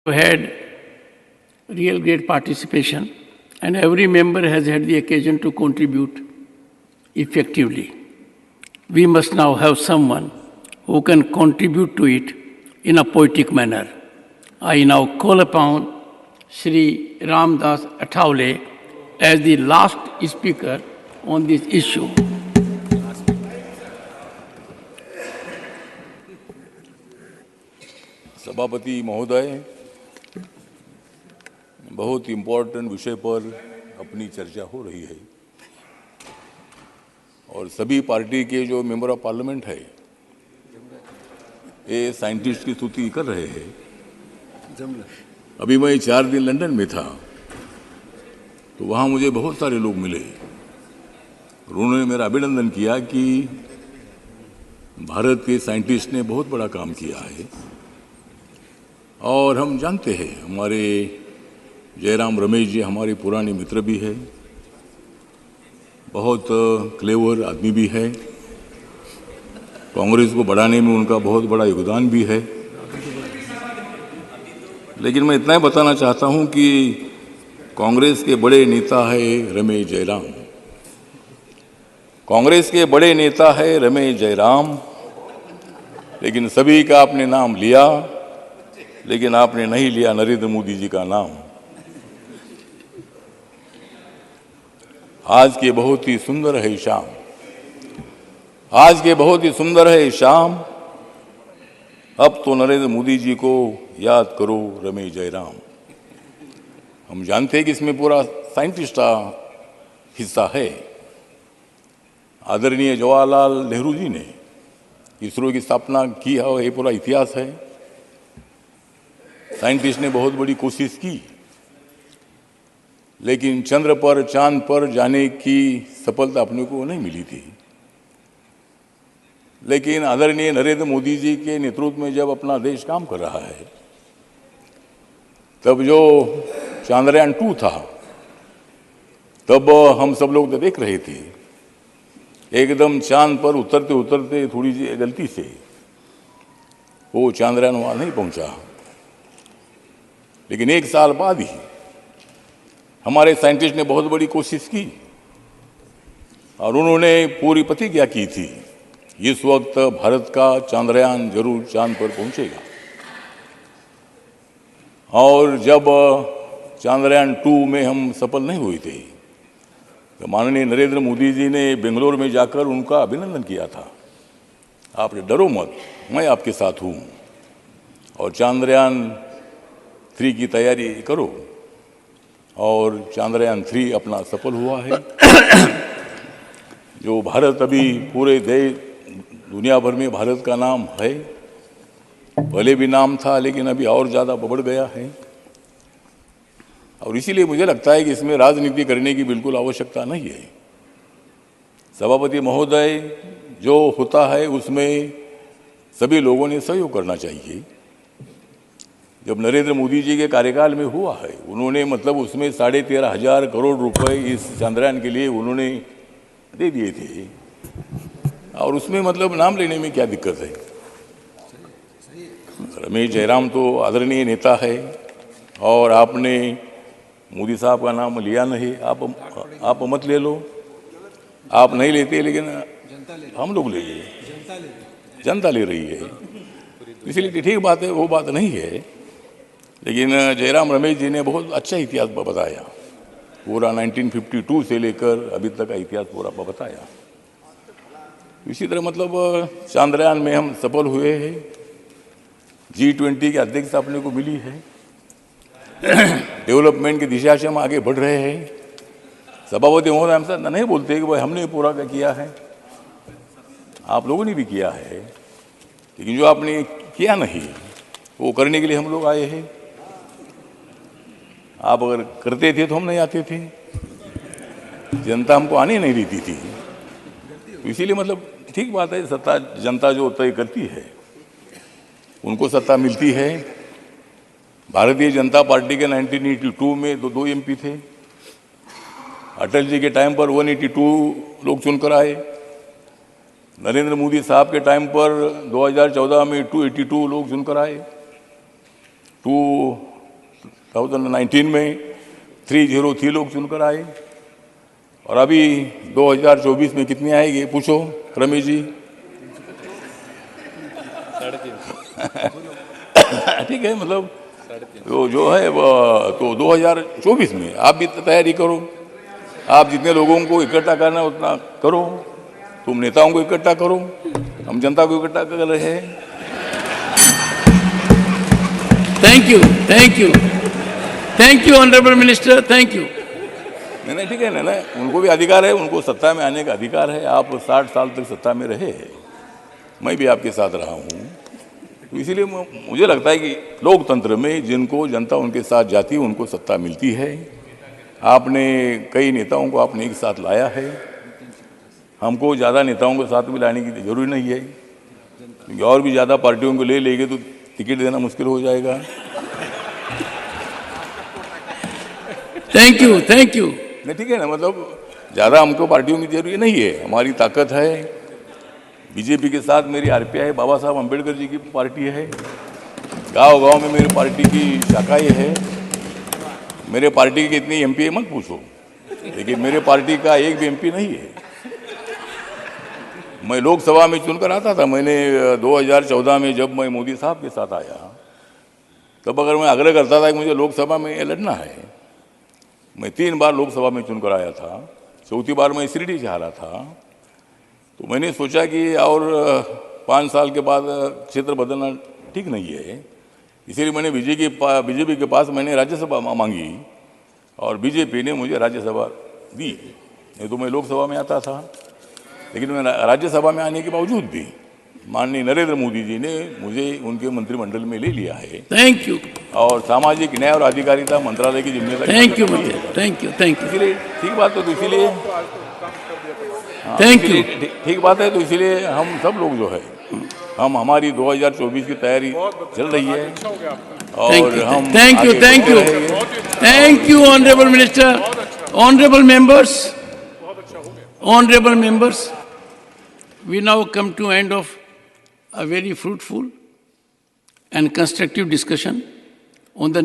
had real great participation, and every member has had the occasion to contribute effectively. We must now have someone who can contribute to it in a poetic manner. I now call upon Sri Ramdas Athavale as the last speaker on this issue. सभापति महोदय, बहुत important विषय पर अपनी चर्चा हो रही है और सभी पार्टी के जो मेंबर ऑफ पार्लियामेंट है ये साइंटिस्ट की स्तुति कर रहे हैं। अभी मैं 4 दिन लंदन में था तो वहाँ मुझे बहुत सारे लोग मिले। उन्होंने मेरा अभिनंदन किया कि भारत के साइंटिस्ट ने बहुत बड़ा काम किया है और हम जानते हैं हमारे जयराम रमेश जी हमारे पुराने मित्र भी है, बहुत क्लेवर आदमी भी है, कांग्रेस को बढ़ाने में उनका बहुत बड़ा योगदान भी है। लेकिन मैं इतना ही बताना चाहता हूं कि कांग्रेस के बड़े नेता है रमेश जयराम, कांग्रेस के बड़े नेता है रमेश जयराम, लेकिन सभी का आपने नाम लिया, लेकिन आपने नहीं लिया नरेंद्र मोदी जी का नाम। आज के बहुत ही सुंदर है शाम, आज के बहुत ही सुंदर है शाम, अब तो नरेंद्र मोदी जी को याद करो रमेश जयराम। हम जानते हैं कि इसमें पूरा साइंटिस्ट का हिस्सा है। आदरणीय जवाहरलाल नेहरू जी ने इसरो की स्थापना की है, ये पूरा इतिहास है। साइंटिस्ट ने बहुत बड़ी कोशिश की, लेकिन चंद्र पर चांद पर जाने की सफलता अपने को नहीं मिली थी। लेकिन आदरणीय नरेंद्र मोदी जी के नेतृत्व में जब अपना देश काम कर रहा है, तब जो चांद्रयान 2 था, तब हम सब लोग तो देख रहे थे, एकदम चांद पर उतरते उतरते थोड़ी सी गलती से वो चांद्रयान वहां नहीं पहुंचा। लेकिन 1 साल बाद ही हमारे साइंटिस्ट ने बहुत बड़ी कोशिश की और उन्होंने पूरी प्रतिज्ञा की थी, इस वक्त भारत का चांद्रयान जरूर चांद पर पहुंचेगा। और जब चांद्रयान 2 में हम सफल नहीं हुए थे तो माननीय नरेंद्र मोदी जी ने बेंगलोर में जाकर उनका अभिनंदन किया था। आप डरो मत, मैं आपके साथ हूं और चांद्रयान 3 की तैयारी करो। और चांद्रयान 3 अपना सफल हुआ है। जो भारत अभी पूरे देश दुनिया भर में भारत का नाम है, पहले भी नाम था लेकिन अभी और ज़्यादा बढ़ गया है। और इसीलिए मुझे लगता है कि इसमें राजनीति करने की बिल्कुल आवश्यकता नहीं है। सभापति महोदय, जो होता है उसमें सभी लोगों ने सहयोग करना चाहिए। जब नरेंद्र मोदी जी के कार्यकाल में हुआ है, उन्होंने मतलब उसमें 13,500 करोड़ रुपए इस चांद्रयान के लिए उन्होंने दे दिए थे और उसमें मतलब नाम लेने में क्या दिक्कत है। रमेश जयराम तो आदरणीय नेता है और आपने मोदी साहब का नाम लिया नहीं, आप मत ले लो, आप नहीं लेते लेकिन हम लोग ले लिए, जनता ले रही है, इसलिए ठीक बात है, वो बात नहीं है। लेकिन जयराम रमेश जी ने बहुत अच्छा इतिहास बताया, पूरा 1952 से लेकर अभी तक का इतिहास पूरा बताया। इसी तरह मतलब चांद्रयान में हम सफल हुए हैं, G20 की अध्यक्षता अपने को मिली है, डेवलपमेंट की दिशा से हम आगे बढ़ रहे हैं। सभापति महोदय हम साथ नहीं बोलते कि भाई हमने पूरा क्या किया है, आप लोगों ने भी किया है, लेकिन जो आपने किया नहीं वो करने के लिए हम लोग आए हैं। आप अगर करते थे तो हम नहीं आते थे, जनता हमको आने नहीं देती थी। तो इसीलिए मतलब ठीक बात है, सत्ता जनता जो तय करती है उनको सत्ता मिलती है। भारतीय जनता पार्टी के 1982 में दो MP थे, अटल जी के टाइम पर 182 लोग चुनकर आए, नरेंद्र मोदी साहब के टाइम पर 2014 में 282 लोग चुनकर आए, 2019 में 303 लोग चुनकर आए, और अभी 2024 में कितनी आएगी पूछो रमेश जी। ठीक है, मतलब जो है वो तो 2024 में आप भी तैयारी करो, आप जितने लोगों को इकट्ठा करना है उतना करो, तुम नेताओं को इकट्ठा करो, हम जनता को इकट्ठा कर रहे हैं। Thank you, thank you, thank you honourable minister, thank you. नहीं ठीक है ना, उनको भी अधिकार है, उनको सत्ता में आने का अधिकार है। आप 60 साल तक सत्ता में रहे, मैं भी आपके साथ रहा हूँ, तो इसीलिए मुझे लगता है कि लोकतंत्र में जिनको जनता उनके साथ जाती है उनको सत्ता मिलती है। आपने कई नेताओं को आपने एक साथ लाया है, हमको ज़्यादा नेताओं को साथ में लाने की जरूरी नहीं है, क्योंकि और भी ज़्यादा पार्टियों को ले लेंगे तो टिकट देना मुश्किल हो जाएगा। Thank you, thank you. नहीं ठीक है ना, मतलब ज़्यादा हमको पार्टियों की जरूरी नहीं है, हमारी ताकत है। बीजेपी के साथ मेरी आरपीआई बाबा साहब अम्बेडकर जी की पार्टी है, गांव-गांव में मेरी पार्टी की शाखाएं है। मेरे पार्टी के कितनी एमपी है मत पूछो, लेकिन मेरे पार्टी का एक भी एमपी नहीं है। मैं लोकसभा में चुनकर आता था, मैंने 2014 में जब मैं मोदी साहब के साथ आया, तब अगर मैं आग्रह करता था कि मुझे लोकसभा में लड़ना है, मैं 3 बार लोकसभा में चुनकर आया था, चौथी बार मैं शिरडी से हारा था। तो मैंने सोचा कि और 5 साल के बाद क्षेत्र बदलना ठीक नहीं है, इसीलिए मैंने बीजेपी के पास मैंने राज्यसभा मांगी, और बीजेपी ने मुझे राज्यसभा दी। नहीं तो मैं लोकसभा में आता था, लेकिन मैं राज्यसभा में आने के बावजूद भी माननीय नरेंद्र मोदी जी ने मुझे उनके मंत्रिमंडल में ले लिया है। Thank you. और सामाजिक न्याय और अधिकारिता मंत्रालय की जिम्मेदारी। Thank you, thank you, thank you. इसीलिए ठीक बात है, तो इसीलिए थैंक यू। ठीक बात है, तो इसीलिए हम सब लोग जो है हमारी 2024 की तैयारी चल रही है, और हम thank you, thank you, thank you honourable minister, honourable members, honourable members, we now come to end of a very fruitful and constructive discussion on the